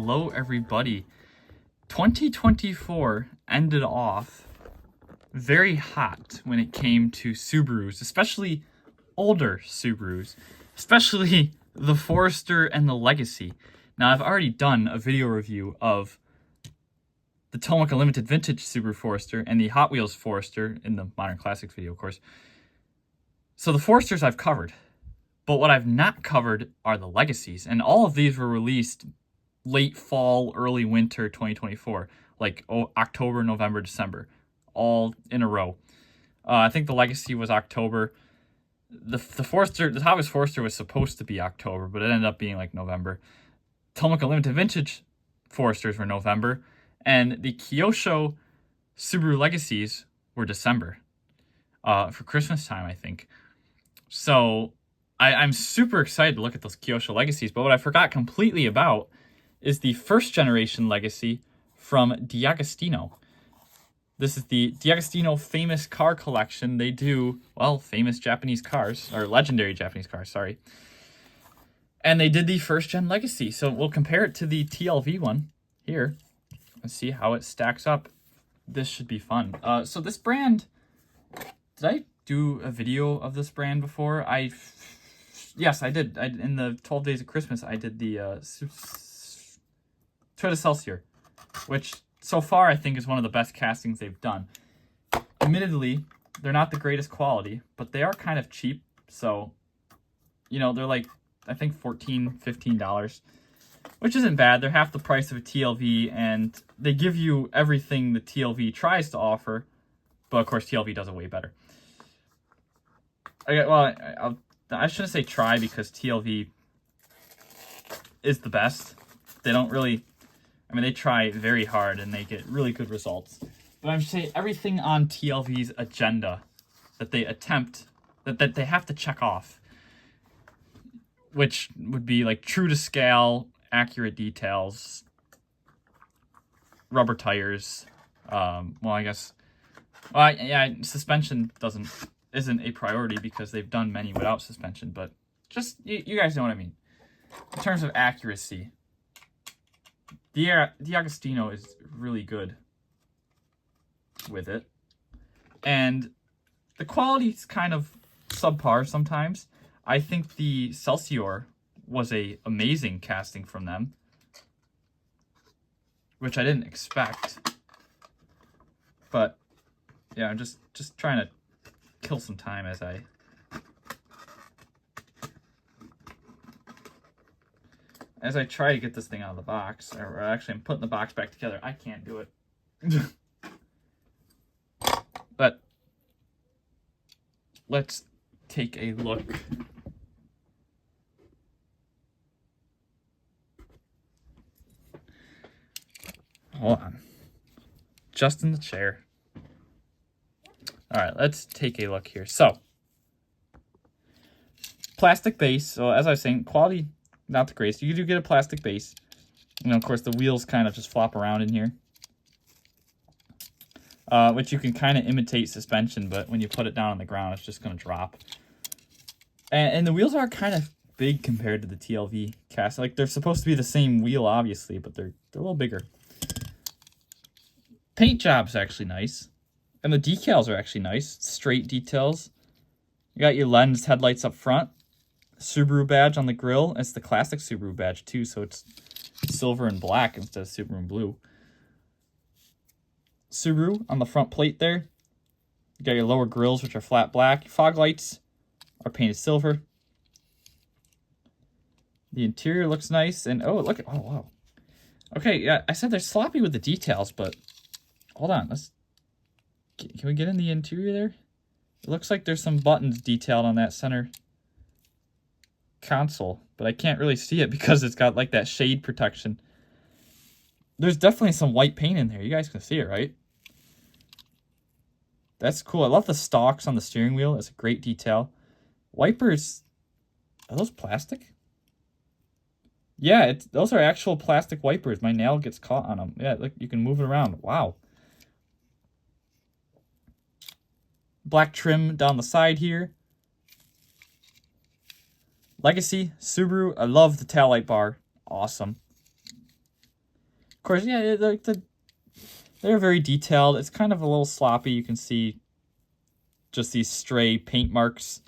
Hello everybody. 2024 ended off very hot when it came to Subarus, especially older Subarus, especially the Forester and the Legacy. Now, I've already done a video review of the Tomica Limited Vintage Subaru Forester and the Hot Wheels Forester in the Modern Classics video, of course. So the Foresters I've covered, but what I've not covered are the Legacies, and all of these were released late fall, early winter 2024, like October, November, December, all in a row. I think the Legacy was October. The Forester, the Hot Wheels Forester was supposed to be October, but it ended up being like November. Tomica Limited Vintage Foresters were November, and the Kyosho Subaru Legacies were December, for Christmas time, I think. So I'm super excited to look at those Kyosho Legacies, but what I forgot completely about is the first generation Legacy from Diagostino. This is the Diagostino famous car collection. They do, well, famous Japanese cars, or legendary Japanese cars, sorry. And they did the first gen Legacy. So we'll compare it to the TLV one here and see how it stacks up. This should be fun. So this brand, did I do a video of this brand before? Yes, I did. In the 12 Days of Christmas, I did the Toyota Celsior, which so far I think is one of the best castings they've done. Admittedly, they're not the greatest quality, but they are kind of cheap. So, you know, they're like, I think $14, $15, which isn't bad. They're half the price of a TLV, and they give you everything the TLV tries to offer, but of course TLV does it way better. I shouldn't say try, because TLV is the best. They don't really, I mean, they try very hard and they get really good results. But I'm saying everything on TLV's agenda that they attempt, that they have to check off, which would be like true to scale, accurate details, rubber tires. Suspension isn't a priority because they've done many without suspension, but just, you guys know what I mean. In terms of accuracy, Diagostino is really good with it. And the quality's kind of subpar sometimes. I think the Celsior was a amazing casting from them, which I didn't expect. But yeah, I'm just trying to kill some time as I try to get this thing out of the box. Or actually, I'm putting the box back together. I can't do it. But let's take a look. Hold on. Just in the chair. All right, let's take a look here. So, plastic base. So, as I was saying, quality, not the greatest. You do get a plastic base. And of course, the wheels kind of just flop around in here, which you can kind of imitate suspension, but when you put it down on the ground, it's just going to drop. And the wheels are kind of big compared to the TLV cast. Like, they're supposed to be the same wheel, obviously, but they're a little bigger. Paint job's actually nice. And the decals are actually nice. Straight details. You got your lens headlights up front. Subaru badge on the grill. It's the classic Subaru badge too, so it's silver and black instead of Subaru and blue. Subaru on the front plate there. You got your lower grills, which are flat black. Fog lights are painted silver. The interior looks nice, and oh, look at, oh wow. Okay, yeah, I said they're sloppy with the details, but hold on, can we get in the interior there? It looks like there's some buttons detailed on that center console, but I can't really see it because it's got like that shade protection. There's definitely some white paint in there. You guys can see it, right? That's cool. I love the stalks on the steering wheel. It's a great detail. Wipers, are those plastic? Yeah, those are actual plastic wipers. My nail gets caught on them. Yeah, look, you can move it around. Wow. Black trim down the side here. Legacy, Subaru. I love the taillight bar. Awesome. course, yeah, they're very detailed. It's kind of a little sloppy. You can see just these stray paint marks.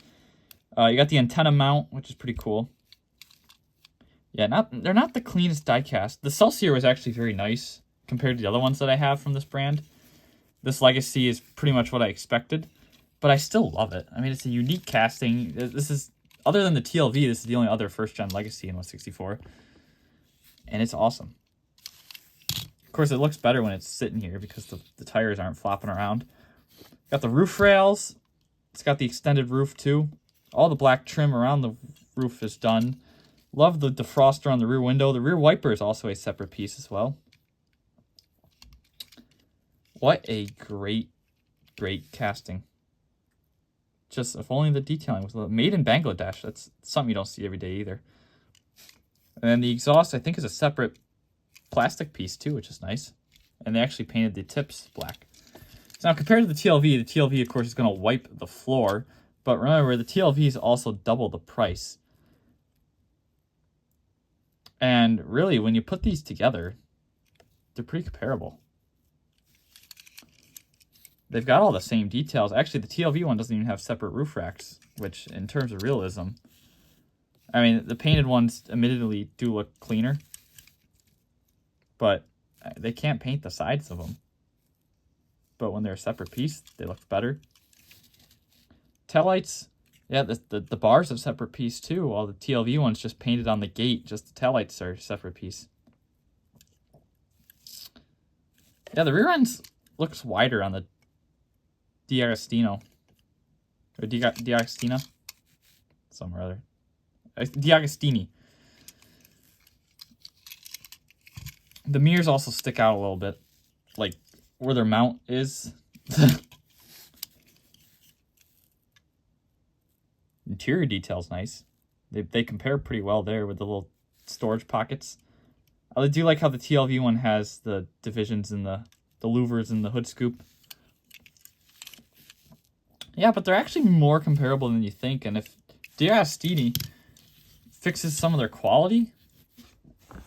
You got the antenna mount, which is pretty cool. Yeah, they're not the cleanest diecast. The Celsior was actually very nice compared to the other ones that I have from this brand. This Legacy is pretty much what I expected, but I still love it. I mean, it's a unique casting. This is, other than the TLV, this is the only other first-gen Legacy in 164, and it's awesome. Of course, it looks better when it's sitting here because the tires aren't flopping around. Got the roof rails. It's got the extended roof, too. All the black trim around the roof is done. Love the defroster on the rear window. The rear wiper is also a separate piece as well. What a great, great casting. Just, if only the detailing was made in Bangladesh. That's something you don't see every day either. And then the exhaust, I think, is a separate plastic piece too, which is nice. And they actually painted the tips black. So now, compared to the TLV, of course, is going to wipe the floor. But remember, the TLV is also double the price. And really, when you put these together, they're pretty comparable. They've got all the same details. Actually, the TLV one doesn't even have separate roof racks, which, in terms of realism, I mean, the painted ones admittedly do look cleaner, but they can't paint the sides of them. But when they're a separate piece, they look better. Taillights, yeah, the bars are a separate piece too, while the TLV one's just painted on the gate. Just the taillights are a separate piece. Yeah, the rear end looks wider on the Diagostino. Or Diagostina? Somewhere other. Diagostini. The mirrors also stick out a little bit, like where their mount is. Interior detail's nice. They compare pretty well there with the little storage pockets. I do like how the TLV one has the divisions and the louvers and the hood scoop. Yeah, but they're actually more comparable than you think. And if Deagostini fixes some of their quality,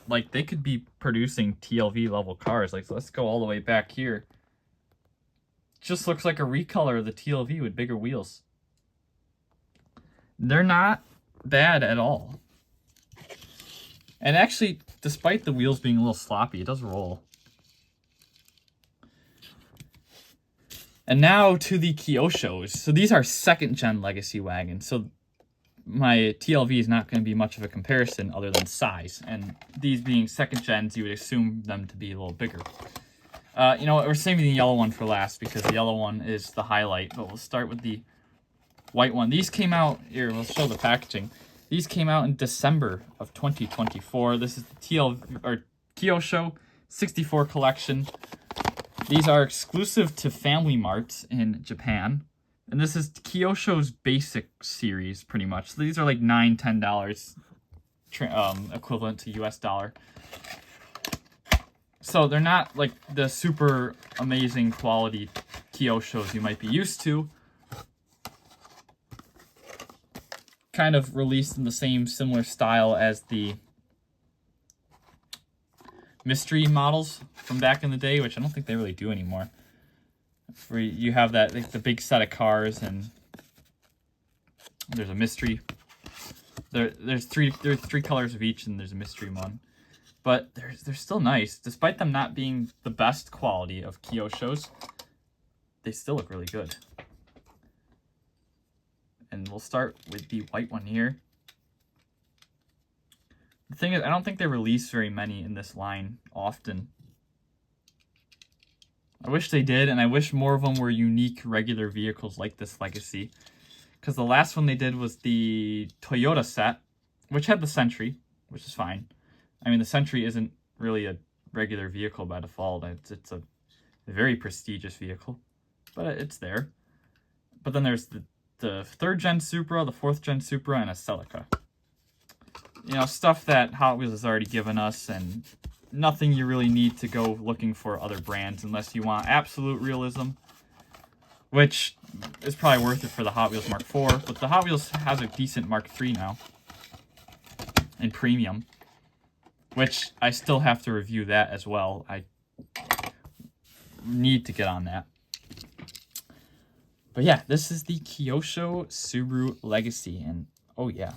like, they could be producing TLV level cars. Like, so let's go all the way back here. Just looks like a recolor of the TLV with bigger wheels. They're not bad at all. And actually, despite the wheels being a little sloppy, it does roll. And now to the Kyoshos. So these are second-gen Legacy wagons. So my TLV is not going to be much of a comparison other than size. And these being second gens, you would assume them to be a little bigger. You know what, we're saving the yellow one for last because the yellow one is the highlight. But we'll start with the white one. These came out, here, we'll show the packaging. These came out in December of 2024. This is the Kyosho 64 collection. These are exclusive to Family Mart in Japan. And this is Kyosho's basic series, pretty much. So these are like $9, $10 equivalent to US dollar. So they're not like the super amazing quality Kyoshos you might be used to. Kind of released in the same similar style as the mystery models from back in the day, which I don't think they really do anymore. Where you have that, like, the big set of cars, and there's a mystery. There's three colors of each, and there's a mystery one. But they're still nice, despite them not being the best quality of Kyoshos. They still look really good. And we'll start with the white one here. The thing is, I don't think they release very many in this line often. I wish they did, and I wish more of them were unique, regular vehicles like this Legacy. Because the last one they did was the Toyota set, which had the Sentry, which is fine. I mean, the Sentry isn't really a regular vehicle by default. It's a very prestigious vehicle, but it's there. But then there's the third-gen Supra, the fourth-gen Supra, and a Celica. You know, stuff that Hot Wheels has already given us, and nothing you really need to go looking for other brands unless you want absolute realism, which is probably worth it for the Hot Wheels Mark IV, but the Hot Wheels has a decent Mark III now, in premium. which I still have to review that as well. I need to get on that. But yeah, this is the Kyosho Subaru Legacy, and oh yeah,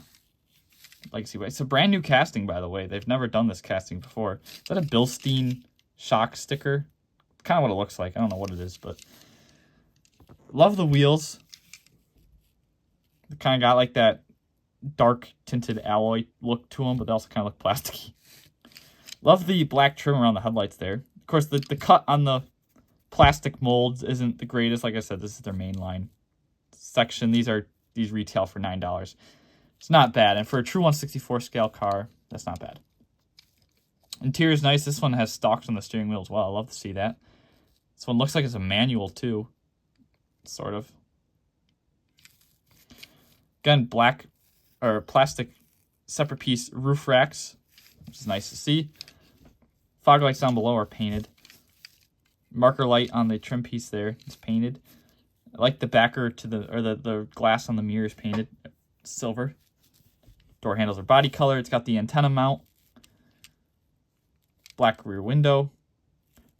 Legacy. It's a brand new casting, by the way. They've never done this casting before. Is that a Bilstein shock sticker? Kind of what it looks like. I don't know what it is, but love the wheels. They kind of got like that dark tinted alloy look to them, but they also kind of look plasticky. Love the black trim around the headlights there. Of course, the cut on the plastic molds isn't the greatest. Like I said, this is their main line section. These retail for $9. It's not bad, and for a true 1/64 scale car, that's not bad. Interior is nice. This one has stalks on the steering wheel as well. I love to see that. This one looks like it's a manual too, sort of. Again, black or plastic separate piece roof racks, which is nice to see. Fog lights down below are painted. Marker light on the trim piece there is painted. I like the backer to the glass on the mirror is painted silver. Door handles are body color. It's got the antenna mount. Black rear window.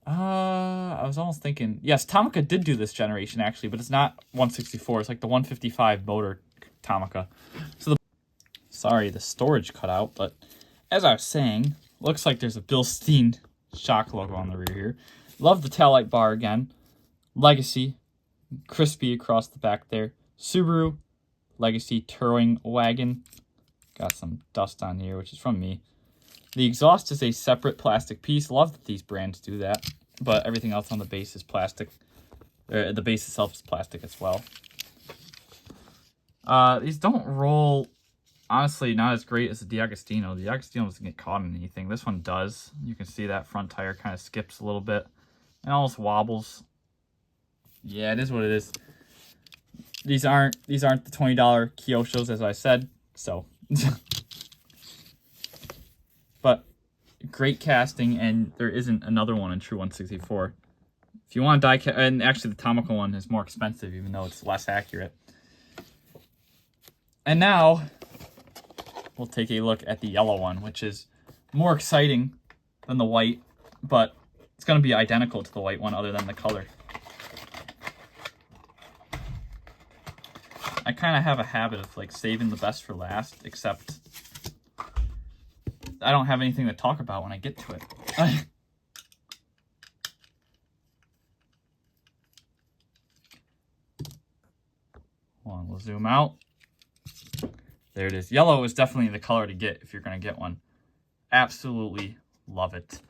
I was almost thinking, yes, Tomica did do this generation actually, but it's not 1/64. It's like the 155 motor Tomica. So sorry, the storage cut out, but as I was saying, looks like there's a Bilstein shock logo on the rear here. Love the taillight bar again. Legacy, crispy across the back there. Subaru Legacy touring wagon. Got some dust on here, which is from me. The exhaust is a separate plastic piece. Love that these brands do that, but everything else on the base is plastic. The base itself is plastic as well. These don't roll, honestly, not as great as the Diagostino. The Diagostino doesn't get caught in anything. This one does. You can see that front tire kind of skips a little bit and almost wobbles. Yeah, it is what it is. These aren't the $20 Kyoshos, as I said, so. But great casting, and there isn't another one in true 1/64. If you want to die, and actually the Tomica one is more expensive, even though it's less accurate. And now we'll take a look at the yellow one, which is more exciting than the white, but it's going to be identical to the white one other than the color. I kind of have a habit of like saving the best for last, except I don't have anything to talk about when I get to it. Hold on, we'll zoom out. There it is. Yellow is definitely the color to get if you're going to get one. Absolutely love it.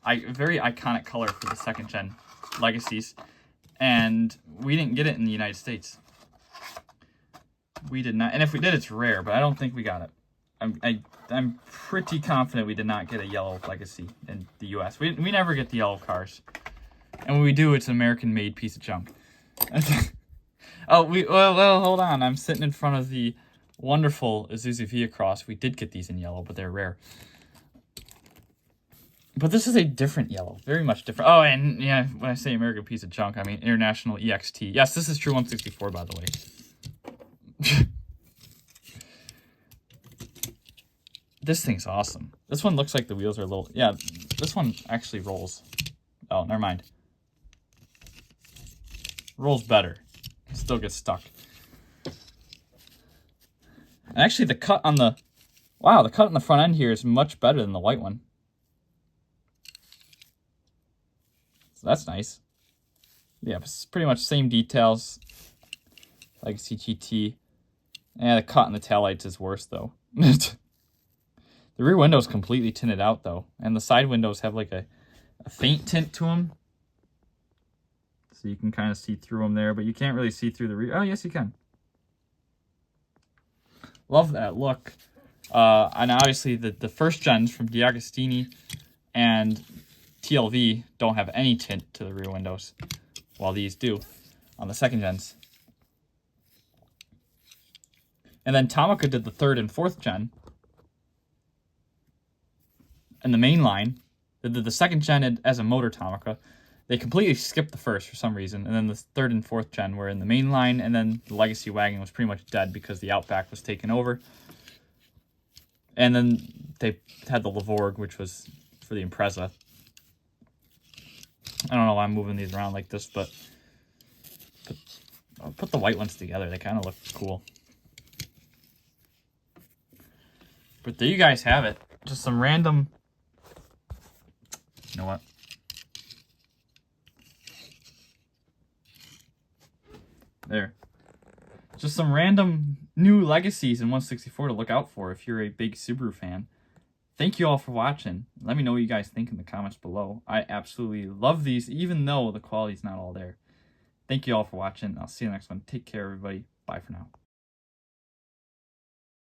Very iconic color for the second gen Legacies, and we didn't get it in the United States. We did not, and if we did, it's rare, but I don't think we got it. I'm pretty confident we did not get a yellow Legacy in the U.S. We never get the yellow cars, and when we do, it's an American-made piece of junk. Oh, well, hold on. I'm sitting in front of the wonderful Isuzu V-Cross. We did get these in yellow, but they're rare. But this is a different yellow, very much different. Oh, and yeah, when I say American piece of junk, I mean International EXT. Yes, this is true 1/64, by the way. This thing's awesome. This one looks like the wheels are a little... Yeah, this one actually rolls. Oh, never mind. Rolls better. Still gets stuck. And actually, the cut on the... Wow, the cut on the front end here is much better than the white one. So that's nice. Yeah, it's pretty much same details. Legacy GT. Yeah, the cut on the taillights is worse, though. The rear window is completely tinted out, though. And the side windows have like a faint tint to them. So you can kind of see through them there, but you can't really see through the rear. Oh, yes, you can. Love that look. And obviously, the first gens from Deagostini and TLV don't have any tint to the rear windows, while these do on the second gens. And then Tomica did the third and fourth gen. And the main line, they did the second gen as a motor Tomica. They completely skipped the first for some reason. And then the third and fourth gen were in the main line. And then the Legacy wagon was pretty much dead because the Outback was taken over. And then they had the Lavorg, which was for the Impreza. I don't know why I'm moving these around like this, but I'll put the white ones together. They kind of look cool. But there you guys have it. Just some random... You know what? There. Just some random new legacies in 164 to look out for if you're a big Subaru fan. Thank you all for watching. Let me know what you guys think in the comments below. I absolutely love these, even though the quality's not all there. Thank you all for watching. I'll see you next one. Take care, everybody. Bye for now.